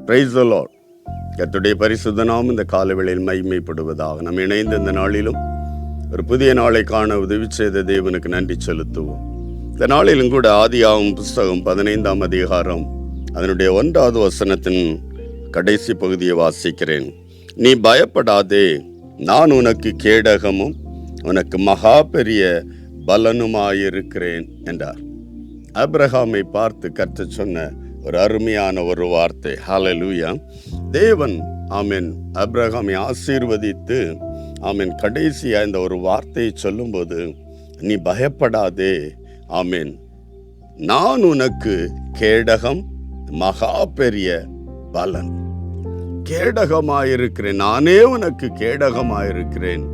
Praise the Lord. கர்த்தருடைய பரிசுத்த நாமம் இந்த காலவேளையில் மகிமைப்படுவதாக. நாம் இணைந்த இந்த நாளிலும் ஒரு புதிய நாளை காண உதவி செய்த தேவனுக்கு நன்றி செலுத்துவோம். இந்த நாளிலும் கூட ஆதியாகமம் புஸ்தகம் 15ஆம் அதிகாரம் அதனுடைய 1வது வசனத்தின் கடைசி பகுதியை வாசிக்கிறேன். நீ பயப்படாதே, நான் உனக்கு கேடகமும் உனக்கு மகா பெரிய பலனுமாயிருக்கிறேன் என்றார். ஆபிரகாமை பார்த்து கர்த்தர் சொன்ன ஒரு அருமையான ஒரு வார்த்தை. ஹல்லேலூயா. தேவன் ஆமென் ஆபிரகாமை ஆசீர்வதித்து ஆமென் கடைசியா இந்த ஒரு வார்த்தையை சொல்லும்போது, நீ பயப்படாதே, ஆமென் நான் உனக்கு கேடகம் மகா பெரிய பலன். கேடகமாயிருக்கிறேன், நானே உனக்கு கேடகமாயிருக்கிறேன்,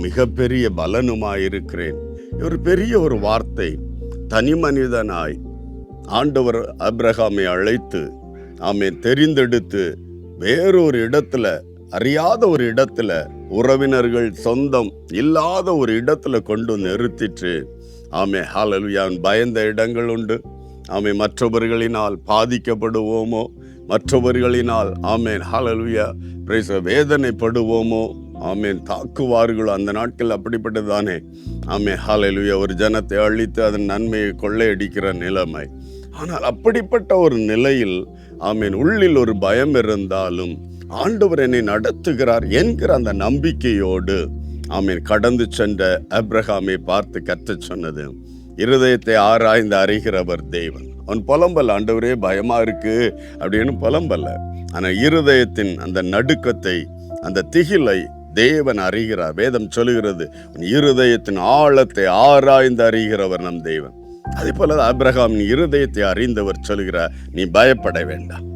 மிகப்பெரிய பலனுமாயிருக்கிறேன். ஒரு பெரிய ஒரு வார்த்தை. தனி மனிதனாய் ஆண்டவர் ஆபிரகாமை அழைத்து ஆமென் தெரிந்தெடுத்து வேறொரு இடத்துல, அறியாத ஒரு இடத்துல, உறவினர்கள் சொந்தம் இல்லாத ஒரு இடத்துல கொண்டு நிறுத்திட்டு ஆமென் ஹல்லேலூயா. பயந்த இடங்கள் உண்டு. ஆமென் மற்றவர்களினால் பாதிக்கப்படுவோமோ, மற்றவர்களினால் ஆமென் ஹல்லேலூயா வேதனைப்படுவோமோ, ஆமென் தாக்குவார்களோ. அந்த நாட்கள் அப்படிப்பட்டதானே. ஆமென் ஹல்லேலூயா. ஒரு ஜனத்தை அழித்து அதன் நன்மையை கொள்ளையடிக்கிற நிலைமை. ஆனால் அப்படிப்பட்ட ஒரு நிலையில் ஆமென் உள்ளில் ஒரு பயம் இருந்தாலும் ஆண்டவர் என்னை நடத்துகிறார் என்கிற அந்த நம்பிக்கையோடு ஆமென் கடந்து சென்ற ஆபிரகாமை பார்த்து கர்த்தர் சொன்னது, இருதயத்தை ஆராய்ந்து அறிகிறவர் தேவன். அவன் புலம்பல், ஆண்டவரே பயமா இருக்கு அப்படின்னு புலம்பல்ல. ஆனால் இருதயத்தின் அந்த நடுக்கத்தை, அந்த திகிலை தேவன் அறிகிறார். வேதம் சொல்லுகிறது, இருதயத்தின் ஆழத்தை ஆராய்ந்து அறிகிறவர் நம் தேவன். அதே போல ஆபிரகாம் இருதயத்தை அறிந்தவர் சொல்லுகிறார், நீ பயப்பட வேண்டாம்.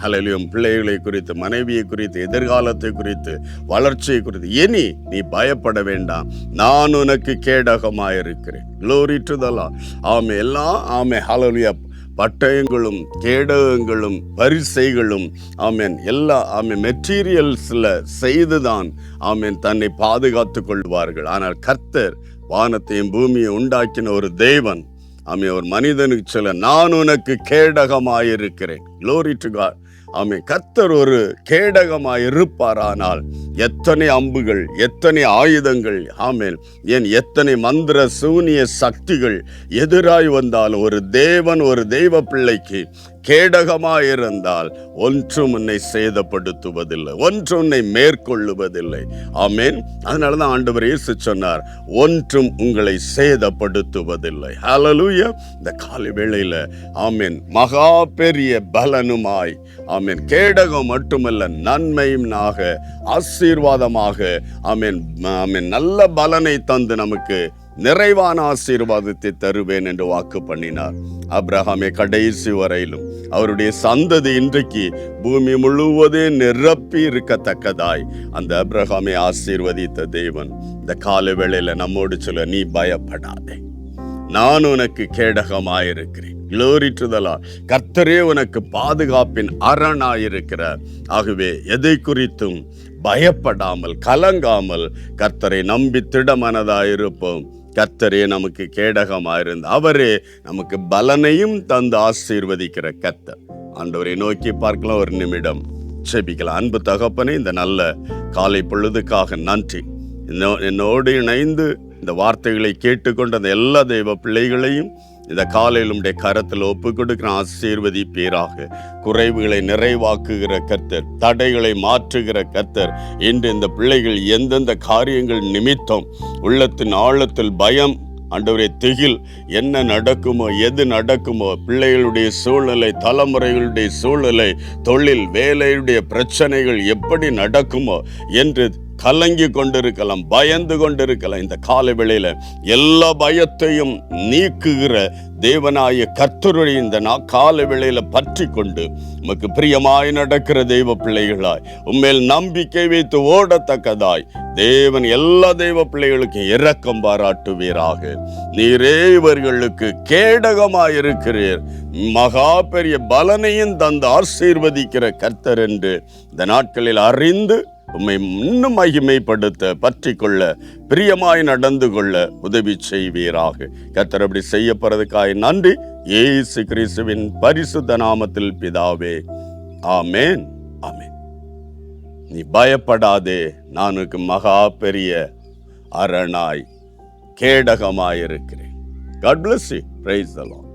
ஹல்லேலூயா. பிள்ளைகளை குறித்து, மனைவியை குறித்து, எதிர்காலத்தை குறித்து, வளர்ச்சியை குறித்து இனி நீ பயப்பட வேண்டாம், நான் உனக்கு கேடகமாயிருக்கிறேன். Glory to the Lord. ஆமே எல்லாம் ஆமே ஹல்லேலூயா. பட்டயங்களும் கேடகங்களும் பரிசைகளும் ஆமென் எல்லா ஆமென் மெட்டீரியல்ஸ்ல செய்துதான் ஆமென் தன்னை பாதுகாத்து கொள்வார்கள். ஆனால் கர்த்தர் வானத்தையும் பூமியை உண்டாக்கின ஒரு தேவன் ஆமென் ஒரு மனிதனுக்கு சொல்ல, நான் உனக்கு கேடகமாயிருக்கிறேன். Glory to God. ஆமென். கர்த்தர் ஒரு கேடகமாய் இருப்பாரானால் எத்தனை அம்புகள், எத்தனை ஆயுதங்கள், ஆமென் ஏன் எத்தனை மந்திர சூனிய சக்திகள் எதிராய் வந்தாலும் ஒரு தேவன் ஒரு தெய்வ பிள்ளைக்கு கேடகமாயிருந்தால் ஒன்றும் உன்னை சேதப்படுத்துவதில்லை, ஒன்றும் உன்னை மேற்கொள்ளுவதில்லை. ஆமென். அதனாலதான் ஆண்டவர் இயேசு சொன்னார், ஒன்றும் உங்களை சேதப்படுத்துவதில்லை. ஹல்லேலூயா. இந்த காலை வேளையில ஆமென் மகா பெரிய பலனுமாய் ஆமென் கேடகம் மட்டுமல்ல, நன்மையுமாக ஆசீர்வாதமாக ஆமென் ஆமென் நல்ல பலனை தந்து நமக்கு நிறைவான ஆசீர்வாதத்தை தருவேன் என்று வாக்கு பண்ணினார். ஆபிரகாமை கடைசி வரையிலும் அவருடைய சந்ததி இன்றைக்கு பூமி முழுவதும் நிரப்பி இருக்கத்தக்கதாய் அந்த ஆபிரகாமை ஆசீர்வதித்த தேவன் இந்த கால வேளையில நம்மோடு சொல்ல, நீ பயப்படாதே, நான் உனக்கு கேடகமாயிருக்கிறேன். Glory to the Lord. கர்த்தரே உனக்கு பாதுகாப்பின் அரணாயிருக்கிறார். ஆகவே எதை குறித்தும் பயப்படாமல் கலங்காமல் கர்த்தரை நம்பி திடமனதாயிருப்போம். கர்த்தரே நமக்கு கேடகமாயிருந்து அவரே நமக்கு பலனையும் தந்து ஆசீர்வதிக்கிற கர்த்தர். ஆண்டவரை நோக்கி பார்க்கலாம். ஒரு நிமிடம் செபிக்கலாம். அன்பு தகப்பனே, இந்த நல்ல காலை பொழுதுக்காக நன்றி. என்னோடு இணைந்து இந்த வார்த்தைகளை கேட்டுக்கொண்ட அந்த எல்லா தெய்வ பிள்ளைகளையும் இந்த காலையில் உம்முடைய கரத்தில் ஒப்பு கொடுக்கிற ஆசீர்வதிப்பீராக. குறைவுகளை நிறைவாக்குகிற கர்த்தர், தடைகளை மாற்றுகிற கர்த்தர். இன்று இந்த பிள்ளைகள் எந்தெந்த காரியங்கள் நிமித்தம் உள்ளத்தின் ஆழத்தில் பயம், ஆண்டவரே திகில், என்ன நடக்குமோ எது நடக்குமோ, பிள்ளைகளுடைய சூழ்நிலை, தலைமுறைகளுடைய சூழ்நிலை, தொழில் வேலையுடைய பிரச்சனைகள் எப்படி நடக்குமோ என்று கலங்கி கொண்டிருக்கலாம், பயந்து கொண்டிருக்கலாம். இந்த கால வேளையில எல்லா பயத்தையும் நீக்குகிற தேவனாய கர்த்தருடைய இந்த கால வேளையில பற்றி கொண்டு உமக்கு பிரியமாய் நடக்கிற தெய்வ பிள்ளைகளாய் உண்மையில் நம்பிக்கை வைத்து ஓடத்தக்கதாய் தேவன் எல்லா தெய்வ பிள்ளைகளுக்கும் இரக்கம் பாராட்டுவீராக. நீரே இவர்களுக்கு கேடகமாயிருக்கிறீர், மகா பெரிய பலனையும் தந்து ஆசீர்வதிக்கிற கர்த்தர் என்று இந்த நாட்களில் அறிந்து உம்மை இன்னும் மகிமைப்படுத்த பற்றி கொள்ள பிரியமாய் நடந்து கொள்ள உதவி செய்வீராக. கர்த்தர் அப்படி செய்யப்படுறதுக்காய் நன்றி. இயேசு கிறிஸ்துவின் பரிசுத்த நாமத்தில் பிதாவே, ஆமேன். ஆமேன். நீ பயப்படாதே, நான் உனக்கு மகா பெரிய அரணாய் கேடகமாயிருக்கிறேன். God bless you. Praise the Lord.